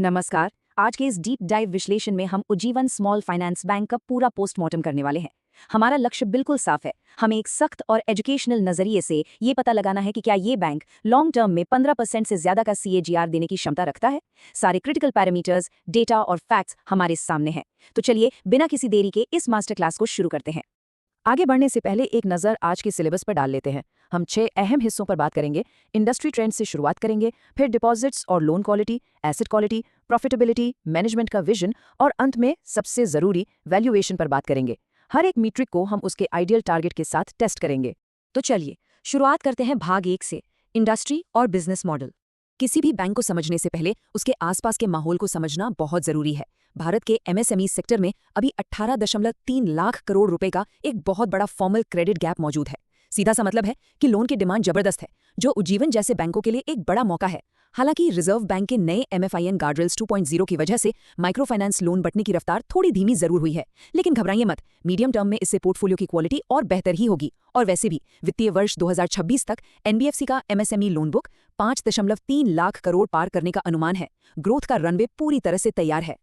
नमस्कार। आज के इस डीप डाइव विश्लेषण में हम उज्जीवन स्मॉल फाइनेंस बैंक का पूरा पोस्टमार्टम करने वाले हैं। हमारा लक्ष्य बिल्कुल साफ है। हमें एक सख्त और एजुकेशनल नजरिए से ये पता लगाना है कि क्या ये बैंक लॉन्ग टर्म में 15% से ज्यादा का CAGR देने की क्षमता रखता है। सारे क्रिटिकल पैरामीटर्स, डेटा और फैक्ट्स हमारे सामने हैं। तो चलिए बिना किसी देरी के इस मास्टर क्लास को शुरू करते हैं। आगे बढ़ने से पहले एक नज़र आज के सिलेबस पर डाल लेते हैं। हम 6 अहम हिस्सों पर बात करेंगे। इंडस्ट्री ट्रेंड से शुरुआत करेंगे, फिर डिपॉजिट्स और loan quality, asset quality, profitability, management का विजन और अंत में सबसे जरूरी वैल्यूएशन पर बात करेंगे। हर एक मीट्रिक को हम उसके आइडियल टारगेट के साथ टेस्ट करेंगे। तो चलिए शुरुआत करते हैं भाग 1 से, इंडस्ट्री और बिजनेस मॉडल। किसी भी बैंक को समझने से पहले उसके आसपास के माहौल को समझना बहुत जरूरी है। भारत के MSME सेक्टर में अभी 18.3 लाख करोड़ रुपए का एक बहुत बड़ा फॉर्मल क्रेडिट गैप मौजूद है। सीधा सा मतलब है कि लोन की डिमांड जबरदस्त है, जो उज्जीवन जैसे बैंकों के लिए एक बड़ा मौका है। हालांकि रिजर्व बैंक के नए MFIN गार्डरेल्स 2.0 की वजह से माइक्रो फाइनेंस लोन बढ़ने की रफ्तार थोड़ी धीमी जरूर हुई है, लेकिन घबराइए मत, मीडियम टर्म में इससे पोर्टफोलियो की क्वालिटी और बेहतर ही होगी। और वैसे भी वित्तीय वर्ष 2026 तक NBFC का MSME loan book 5.3 lakh crore पार करने का अनुमान है। ग्रोथ का रनवे पूरी तरह से तैयार है।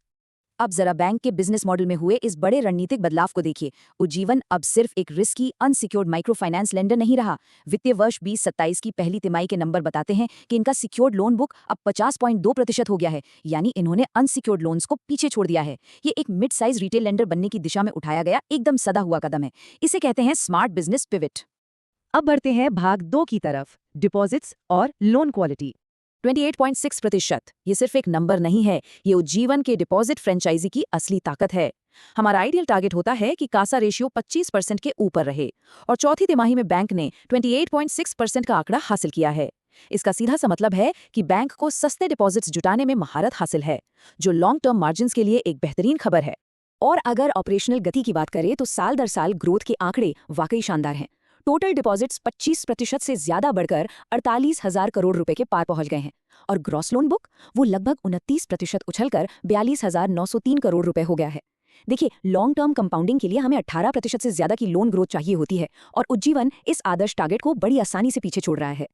अब जरा बैंक के बिजनेस मॉडल में हुए इस बड़े रणनीतिक बदलाव को देखिए। उज्जीवन अब सिर्फ एक risky unsecured micro finance lender नहीं रहा। वित्तीय वर्ष 2027 की पहली तिमाही के नंबर बताते हैं कि इनका सिक्योर्ड लोन बुक अब 50.2% हो गया है, यानी इन्होंने अनसिक्योर्ड लोन्स को पीछे छोड़ दिया है। ये एक मिड साइज रिटेल लेंडर बनने की दिशा में उठाया गया एकदम सदा हुआ कदम है। इसे कहते हैं स्मार्ट बिजनेस पिवट। अब बढ़ते हैं भाग 2 की तरफ, डिपॉजिट्स और लोन क्वालिटी। 28.6%, ये सिर्फ एक नंबर नहीं है, ये उज्जीवन के डिपॉजिट फ्रेंचाइजी की असली ताकत है। हमारा आइडियल टारगेट होता है कि कासा रेशियो 25% के ऊपर रहे, और चौथी तिमाही में बैंक ने 28.6% का आंकड़ा हासिल किया है। इसका सीधा सा मतलब है कि बैंक को सस्ते डिपॉजिट्स जुटाने में महारत हासिल है, जो लॉन्ग टर्म मार्जिन्स के लिए एक बेहतरीन खबर है। और अगर ऑपरेशनल गति की बात करें तो साल दर साल ग्रोथ के आंकड़े वाकई शानदार हैं। टोटल डिपॉजिट्स 25% से ज्यादा बढ़कर 48,000 करोड़ रुपए के पार पहुंच गए हैं, और ग्रॉस लोन बुक वो लगभग 29% उछलकर 42,903 करोड़ रुपए हो गया है। देखिए, लॉन्ग टर्म कंपाउंडिंग के लिए हमें 18% से ज्यादा की लोन ग्रोथ चाहिए होती है, और उज्जीवन इस आदर्श टारगेट को बड़ी आसानी से पीछे छोड़ रहा है।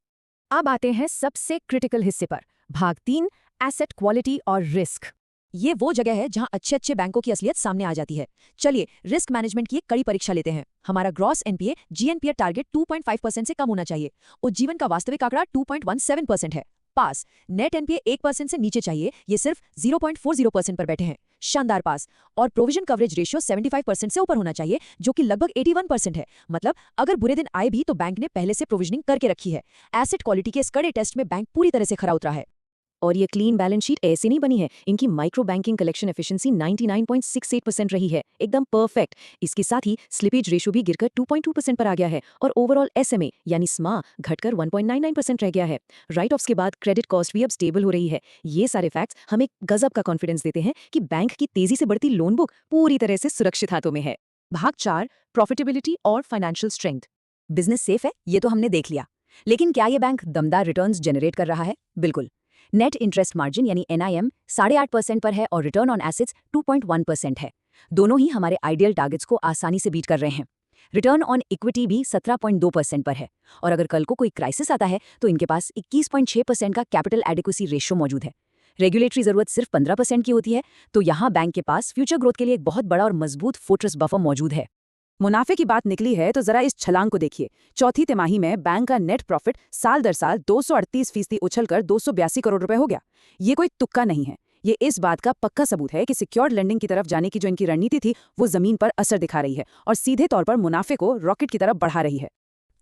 अब आते हैं सबसे क्रिटिकल हिस्से पर, भाग 3, एसेट क्वालिटी और रिस्क। ये वो जगह है जहां अच्छे अच्छे बैंकों की असलियत सामने आ जाती है। चलिए रिस्क मैनेजमेंट की एक कड़ी परीक्षा लेते हैं। हमारा ग्रॉस NPA GNPA टारगेट 2.5% से कम होना चाहिए। उज्जीवन का वास्तविक आंकड़ा 2.17% है। पास। नेट NPA 1% से नीचे चाहिए, ये सिर्फ 0.40% पर बैठे हैं। शानदार पास। और प्रोविजन कवरेज रेशियो 75% से ऊपर होना चाहिए, जो कि लगभग 81% है। मतलब अगर बुरे दिन आए भी तो बैंक ने पहले से प्रोविजनिंग करके रखी है। एसेट क्वालिटी के इस कड़े टेस्ट में बैंक पूरी तरह से खरा उतरा है। और ये क्लीन बैलेंस शीट ऐसे नहीं बनी है, इनकी माइक्रो बैंकिंग कलेक्शन एफिशिएंसी 99.68% रही है, एकदम परफेक्ट। इसके साथ ही स्लिपेज रेशियो भी गिरकर 2.2% पर आ गया है, और ओवरऑल SMA यानी SMA घटकर 1.99% रह गया है। राइट ऑफ्स के बाद क्रेडिट कॉस्ट भी अब स्टेबल हो रही है। ये सारे फैक्ट्स हमें गजब का कॉन्फिडेंस देते हैं कि बैंक की तेजी से बढ़ती लोन बुक पूरी तरह से सुरक्षित हाथों में है। भाग 4, प्रॉफिटेबिलिटी और फाइनेंशियल स्ट्रेंथ। बिजनेस सेफ है, ये तो हमने देख लिया, लेकिन क्या ये बैंक दमदार रिटर्न्स जनरेट कर रहा है? बिल्कुल। नेट इंटरेस्ट मार्जिन यानी NIM 8.5% पर है, और रिटर्न ऑन एसेट्स 2.1% है। दोनों ही हमारे आइडियल टारगेट्स को आसानी से बीट कर रहे हैं। रिटर्न ऑन इक्विटी भी 17.2% पर है, और अगर कल को कोई क्राइसिस आता है तो इनके पास 21.6% का कैपिटल एडिक्वेसी रेशियो मौजूद है। रेगुलेटरी जरूरत सिर्फ 15% की होती है, तो यहाँ बैंक के पास फ्यूचर ग्रोथ के लिए एक बहुत बड़ा और मजबूत फोर्ट्रेस बफर मौजूद है। मुनाफे की बात निकली है तो जरा इस छलांग को देखिए। चौथी तिमाही में बैंक का नेट प्रॉफिट साल दर साल 238% उछलकर 282 करोड़ रुपए हो गया। ये कोई तुक्का नहीं है, ये इस बात का पक्का सबूत है कि सिक्योर्ड लेंडिंग की तरफ जाने की जो इनकी रणनीति थी वो जमीन पर असर दिखा रही है, और सीधे तौर पर मुनाफे को रॉकेट की तरफ बढ़ा रही है।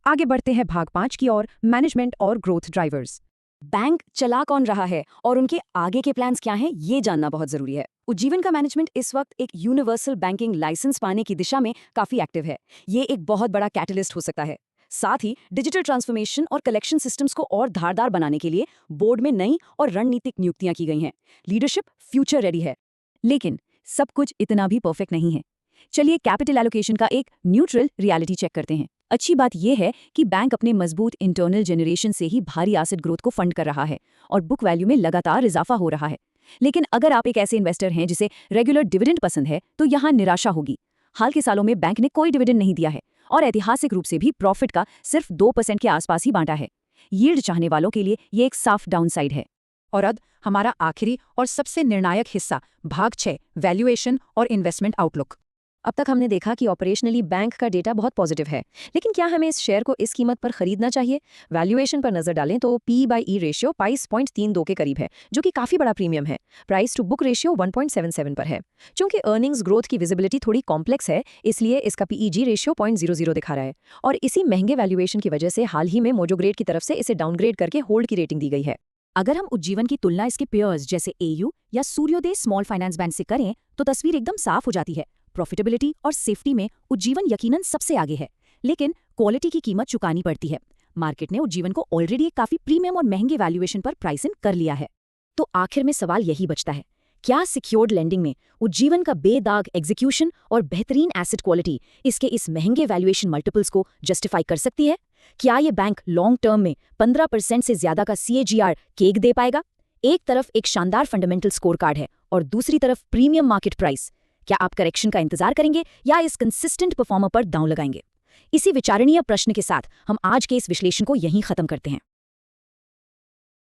आगे बढ़ते हैं भाग 5 की ओर, मैनेजमेंट और ग्रोथ ड्राइवर्स। बैंक चला कौन रहा है और उनके आगे के प्लान्स क्या हैं, ये जानना बहुत जरूरी है। उज्जीवन का मैनेजमेंट इस वक्त एक यूनिवर्सल बैंकिंग लाइसेंस पाने की दिशा में काफी एक्टिव है। ये एक बहुत बड़ा कैटलिस्ट हो सकता है। साथ ही डिजिटल ट्रांसफॉर्मेशन और कलेक्शन सिस्टम्स को और धारदार बनाने के लिए बोर्ड में नई और रणनीतिक नियुक्तियां की गई हैं। लीडरशिप फ्यूचर रेडी है, लेकिन सब कुछ इतना भी परफेक्ट नहीं है। चलिए कैपिटल एलोकेशन का एक न्यूट्रल रियलिटी चेक करते हैं। अच्छी बात यह है कि बैंक अपने मजबूत इंटरनल जनरेशन से ही भारी एसेट ग्रोथ को फंड कर रहा है, और बुक वैल्यू में लगातार इजाफा हो रहा है। लेकिन अगर आप एक ऐसे इन्वेस्टर हैं जिसे रेगुलर डिविडेंड पसंद है, तो यहाँ निराशा होगी। हाल के सालों में बैंक ने कोई डिविडेंड नहीं दिया है, और ऐतिहासिक रूप से भी प्रॉफिट का सिर्फ 2% के आसपास ही बांटा है। यील्ड चाहने वालों के लिए ये एक साफ डाउनसाइड है। और अब हमारा आखिरी और सबसे निर्णायक हिस्सा, भाग 6, वैल्यूएशन और इन्वेस्टमेंट आउटलुक। अब तक हमने देखा कि ऑपरेशनली बैंक का डेटा बहुत पॉजिटिव है, लेकिन क्या हमें इस शेयर को इस कीमत पर खरीदना चाहिए? वैल्यूएशन पर नजर डालें तो P/E रेशियो 22.32 के करीब है, जो कि काफी बड़ा प्रीमियम है। प्राइस टू बुक रेशियो 1.77 पर है। चूंकि अर्निंग्स ग्रोथ की विजिबिलिटी थोड़ी कॉम्प्लेक्स है, इसलिए इसका PEG रेशियो 0.00 दिखा रहा है, और इसी महंगे वैल्यूएशन की वजह से हाल ही में मोजोग्रेड की तरफ से इसे डाउनग्रेड करके होल्ड की रेटिंग दी गई है। अगर हम उज्जीवन की तुलना इसके पेयर्स जैसे AU या सूर्योदय स्मॉल फाइनेंस बैंक से करें तो तस्वीर एकदम साफ हो जाती है। प्रॉफिटेबिलिटी और सेफ्टी में उज्जीवन यकीनन सबसे आगे है, लेकिन क्वालिटी की कीमत चुकानी पड़ती है। मार्केट ने उज्जीवन को ऑलरेडी एक काफी प्रीमियम और महंगे वैल्यूएशन पर प्राइस इन कर लिया है। तो आखिर में सवाल यही बचता है, क्या सिक्योर्ड लेंडिंग में उज्जीवन का बेदाग एग्जीक्यूशन और बेहतरीन एसेट क्वालिटी इसके इस महंगे वैल्यूएशन मल्टीपल्स को जस्टिफाई कर सकती है? क्या ये बैंक लॉन्ग टर्म में 15% से ज्यादा का CAGR केक दे पाएगा? एक तरफ एक शानदार फंडामेंटल स्कोर कार्ड है और दूसरी तरफ प्रीमियम मार्केट प्राइस। क्या आप करेक्शन का इंतजार करेंगे या इस कंसिस्टेंट परफॉर्मर पर दांव लगाएंगे? इसी विचारणीय प्रश्न के साथ हम आज के इस विश्लेषण को यहीं खत्म करते हैं।